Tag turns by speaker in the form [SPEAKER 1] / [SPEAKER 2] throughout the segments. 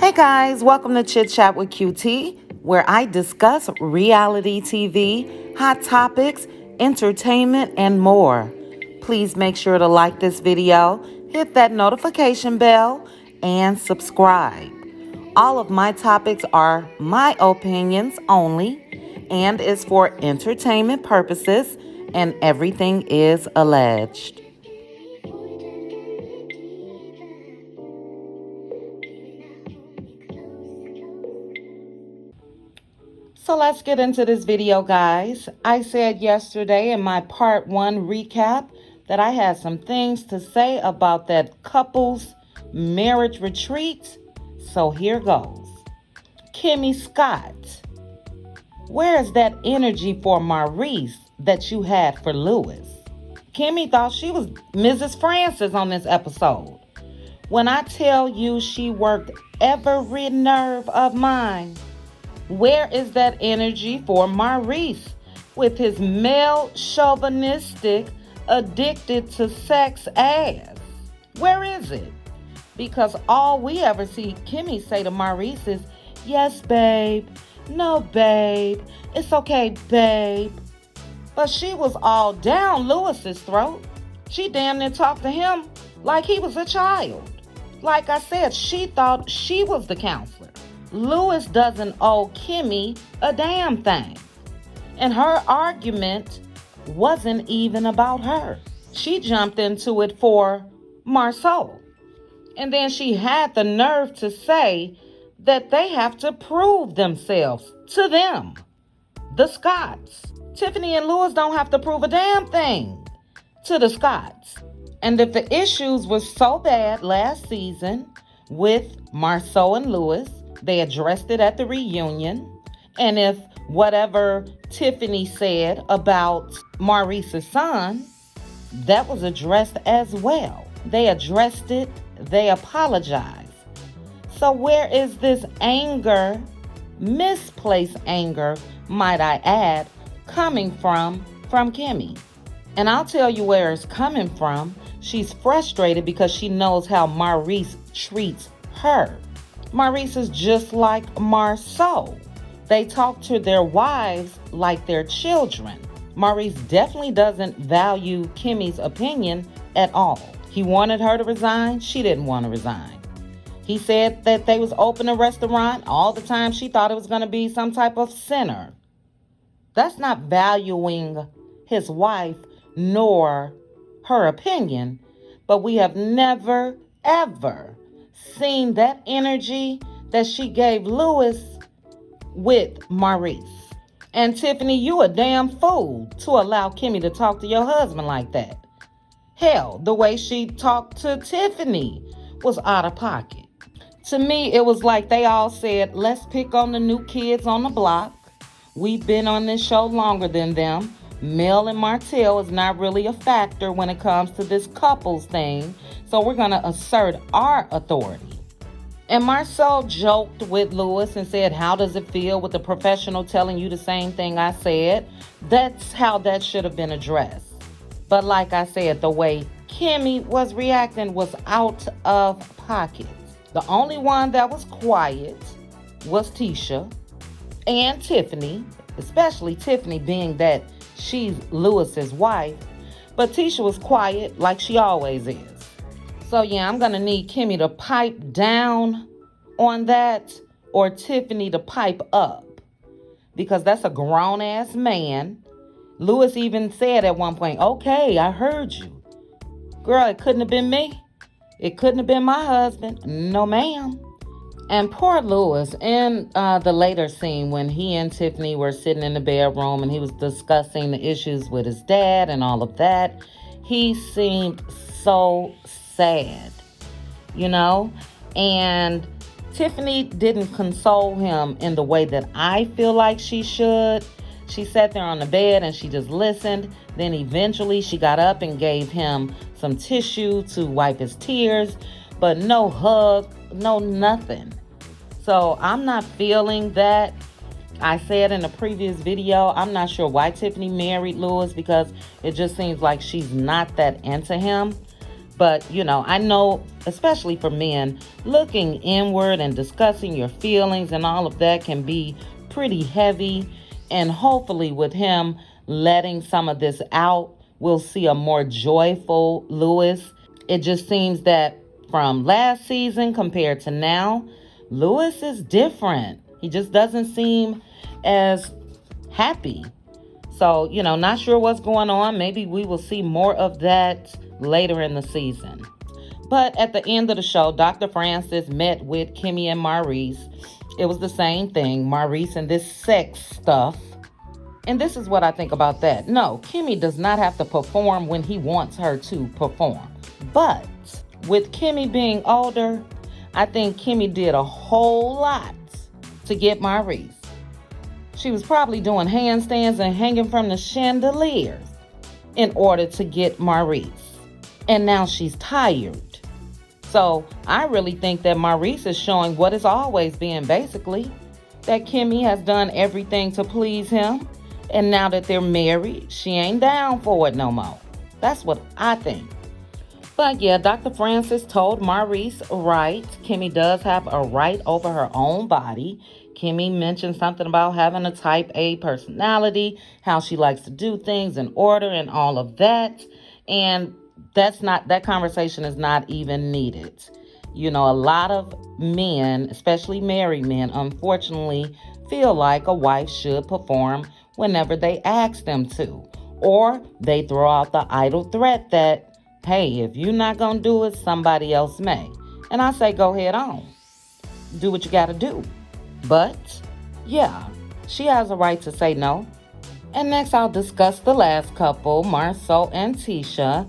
[SPEAKER 1] Hey guys, welcome to Chit Chat with QT, where I discuss reality TV, hot topics, entertainment, and more. Please make sure to like this video, hit that notification bell, and subscribe. All of my topics are my opinions only and is for entertainment purposes, and everything is alleged. So let's get into this video, guys. I said yesterday in my part 1 recap that I had some things to say about that couple's marriage retreat. So here goes. Kimmy Scott, where's that energy for Maurice that you had for Lewis? Kimmy thought she was Mrs. Francis on this episode. When I tell you she worked every nerve of mine, where is that energy for Maurice with his male chauvinistic, addicted to sex ass? Where is it? Because all we ever see Kimmy say to Maurice is, yes, babe. No, babe. It's okay, babe. But she was all down Lewis's throat. She damn near talked to him like he was a child. Like I said, she thought she was the counselor. Lewis doesn't owe Kimmy a damn thing. And her argument wasn't even about her. She jumped into it for Marcel. And then she had the nerve to say that they have to prove themselves to them, the Scotts. Tiffany and Lewis don't have to prove a damn thing to the Scotts. And if the issues were so bad last season with Marcel and Lewis, they addressed it at the reunion. And if whatever Tiffany said about Maurice's son, that was addressed as well. They addressed it. They apologized. So where is this anger, misplaced anger, might I add, coming from Kimmy? And I'll tell you where it's coming from. She's frustrated because she knows how Maurice treats her. Maurice is just like Marcel. They talk to their wives like their children. Maurice definitely doesn't value Kimmy's opinion at all. He wanted her to resign. She didn't want to resign. He said that they was open a restaurant all the time. She thought it was going to be some type of center. That's not valuing his wife nor her opinion. But we have never, ever seen that energy that she gave Lewis with Maurice. And Tiffany, you a damn fool to allow Kimmy to talk to your husband like that. Hell, the way she talked to Tiffany was out of pocket. To me, it was like they all said, let's pick on the new kids on the block. We've been on this show longer than them. Mel and Martell is not really a factor when it comes to this couples thing. So we're going to assert our authority. And Marcel joked with Lewis and said, how does it feel with the professional telling you the same thing I said? That's how that should have been addressed. But like I said, the way Kimmy was reacting was out of pocket. The only one that was quiet was Tisha and Tiffany, especially Tiffany being that she's Lewis's wife. But Tisha was quiet like she always is. So yeah, I'm going to need Kimmy to pipe down on that or Tiffany to pipe up. Because that's a grown-ass man. Lewis even said at one point, okay, I heard you. Girl, it couldn't have been me. It couldn't have been my husband. No, ma'am. And poor Lewis, in the later scene when he and Tiffany were sitting in the bedroom and he was discussing the issues with his dad and all of that, he seemed so sad, you know? And Tiffany didn't console him in the way that I feel like she should. She sat there on the bed and she just listened. Then eventually she got up and gave him some tissue to wipe his tears, but no hug, no nothing. So I'm not feeling that. I said in a previous video, I'm not sure why Tiffany married Lewis because it just seems like she's not that into him. But, I know, especially for men, looking inward and discussing your feelings and all of that can be pretty heavy. And hopefully, with him letting some of this out, we'll see a more joyful Lewis. It just seems that from last season compared to now, Lewis is different. He just doesn't seem as happy. So, not sure what's going on. Maybe we will see more of that later in the season. But at the end of the show, Dr. Francis met with Kimmy and Maurice. It was the same thing, Maurice and this sex stuff. And this is what I think about that. No, Kimmy does not have to perform when he wants her to perform. But with Kimmy being older, I think Kimmy did a whole lot to get Maurice. She was probably doing handstands and hanging from the chandeliers in order to get Maurice. And now she's tired. So I really think that Maurice is showing what it's always been, basically, that Kimmy has done everything to please him. And now that they're married, she ain't down for it no more. That's what I think. But yeah, Dr. Francis told Maurice right. Kimmy does have a right over her own body. Kimmy mentioned something about having a type A personality, how she likes to do things in order and all of that. And that conversation is not even needed. A lot of men, especially married men, unfortunately feel like a wife should perform whenever they ask them to. Or they throw out the idle threat that, hey, if you're not going to do it, somebody else may. And I say, go ahead on. Do what you got to do. But, yeah, she has a right to say no. And next, I'll discuss the last couple, Marcel and Tisha.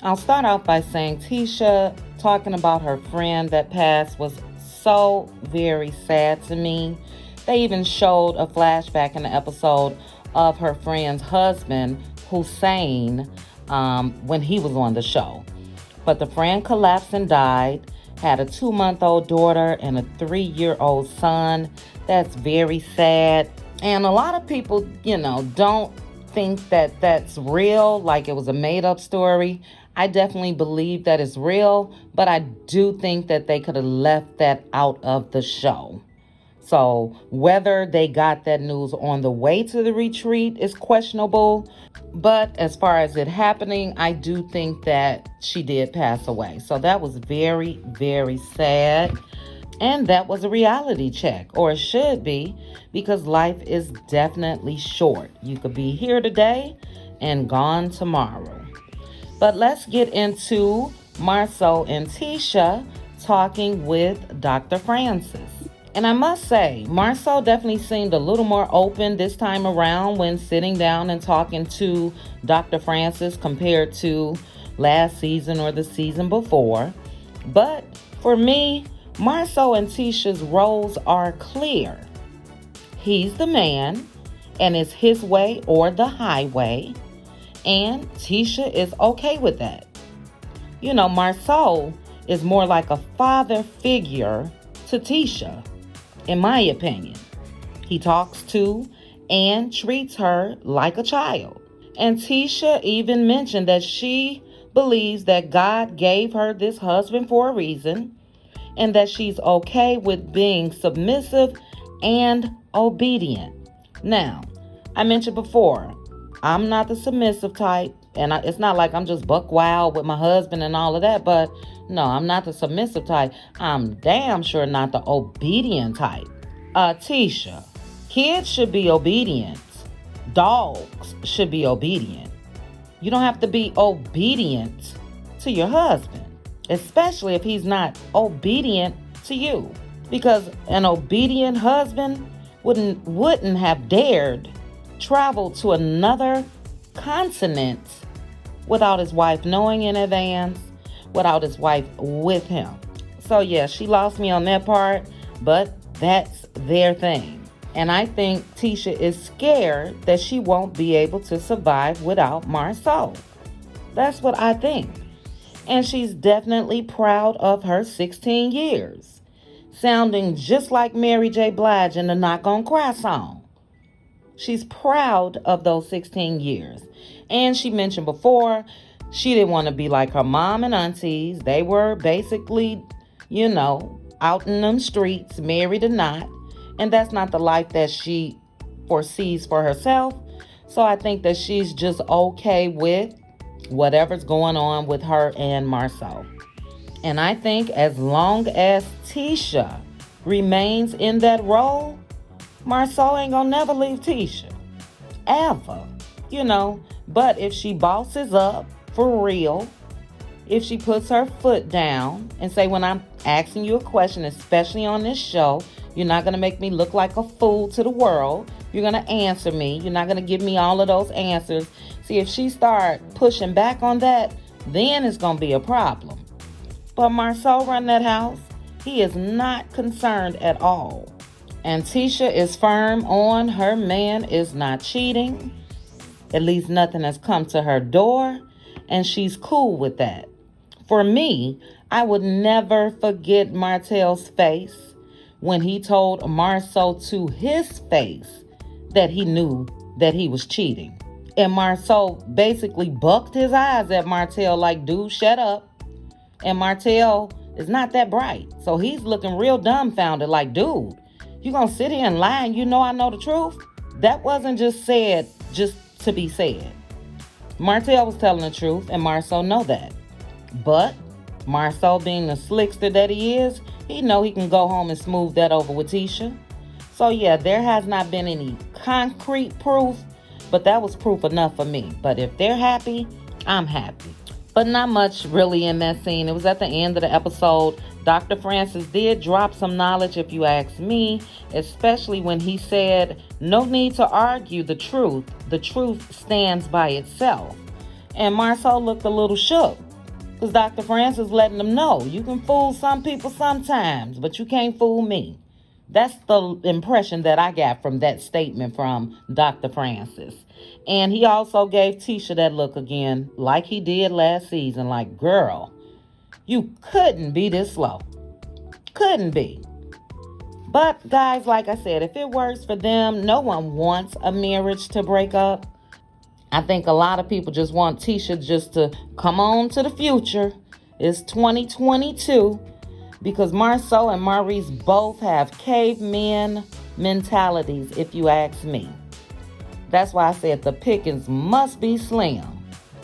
[SPEAKER 1] I'll start out by saying Tisha talking about her friend that passed was so very sad to me. They even showed a flashback in the episode of her friend's husband, Hussein, when he was on the show. But the friend collapsed and died, had a 2-month-old daughter and a 3-year-old son. That's very sad. And a lot of people, don't think that that's real, like it was a made-up story. I definitely believe that it's real, but I do think that they could have left that out of the show. So whether they got that news on the way to the retreat is questionable. But as far as it happening, I do think that she did pass away. So that was very, very sad. And that was a reality check, or it should be, because life is definitely short. You could be here today and gone tomorrow. But let's get into Marcel and Tisha talking with Dr. Francis. And I must say, Marcel definitely seemed a little more open this time around when sitting down and talking to Dr. Francis compared to last season or the season before. But for me, Marcel and Tisha's roles are clear. He's the man, and it's his way or the highway. And Tisha is okay with that. Marcel is more like a father figure to Tisha, in my opinion. He talks to and treats her like a child. And Tisha even mentioned that she believes that God gave her this husband for a reason, and that she's okay with being submissive and obedient. Now, I mentioned before, I'm not the submissive type, and it's not like I'm just buck wild with my husband and all of that, but no, I'm not the submissive type. I'm damn sure not the obedient type. Tisha, kids should be obedient. Dogs should be obedient. You don't have to be obedient to your husband, especially if he's not obedient to you. Because an obedient husband wouldn't have dared travel to another continent without his wife knowing in advance, without his wife with him. So yeah, she lost me on that part, but that's their thing. And I think Tisha is scared that she won't be able to survive without Marcel. That's what I think. And she's definitely proud of her 16 years, sounding just like Mary J. Blige in the Not Gonna Cry song. She's proud of those 16 years. And she mentioned before She didn't want to be like her mom and aunties. They were basically, out in them streets, married or not. And that's not the life that she foresees for herself. So I think that she's just okay with whatever's going on with her and Marcel. And I think as long as Tisha remains in that role, Marcel ain't gonna never leave Tisha. Ever. But if she bosses up for real, if she puts her foot down and say, when I'm asking you a question, especially on this show, you're not going to make me look like a fool to the world. You're going to answer me. You're not going to give me all of those answers. See, if she start pushing back on that, then it's going to be a problem. But Marcel run that house. He is not concerned at all. And Tisha is firm on her man is not cheating. At least nothing has come to her door. And she's cool with that. For me, I would never forget Marcel's face when he told Marcel to his face that he knew that he was cheating. And Marcel basically bucked his eyes at Marcel like, dude, shut up. And Marcel is not that bright. So he's looking real dumbfounded like, dude, you gonna sit here and lie and I know the truth? That wasn't just said just to be said. Marcel was telling the truth and Marcel know that. But Marcel, being the slickster that he is, he know he can go home and smooth that over with Tisha. So yeah, there has not been any concrete proof, but that was proof enough for me. But if they're happy, I'm happy. But not much really in that scene. It was at the end of the episode. Dr. Francis did drop some knowledge, if you ask me, especially when he said, no need to argue the truth. The truth stands by itself. And Marcel looked a little shook because Dr. Francis letting them know, you can fool some people sometimes, but you can't fool me. That's the impression that I got from that statement from Dr. Francis. And he also gave Tisha that look again, like he did last season, like, girl, you couldn't be this slow. Couldn't be. But guys, like I said, if it works for them, no one wants a marriage to break up. I think a lot of people just want Tisha just to come on to the future. It's 2022 because Marcel and Maurice both have cavemen mentalities, if you ask me. That's why I said the pickings must be slim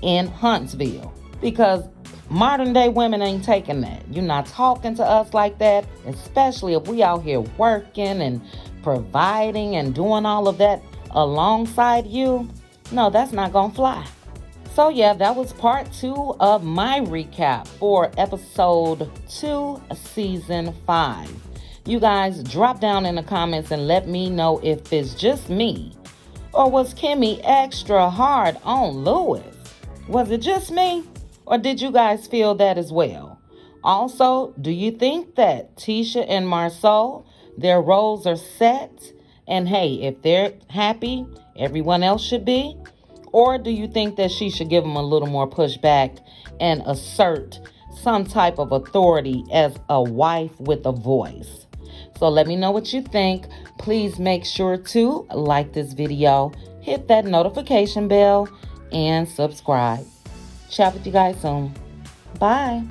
[SPEAKER 1] in Huntsville because modern day women ain't taking that. You're not talking to us like that, especially if we out here working and providing and doing all of that alongside you. No, that's not gonna fly. So yeah, that was part 2 of my recap for episode 2, season 5. You guys drop down in the comments and let me know if it's just me or was Kimmy extra hard on Lewis? Was it just me? Or did you guys feel that as well? Also, do you think that Tisha and Marcel, their roles are set? And hey, if they're happy, everyone else should be? Or do you think that she should give them a little more pushback and assert some type of authority as a wife with a voice? So let me know what you think. Please make sure to like this video, hit that notification bell, and subscribe. Chat with you guys soon. Bye.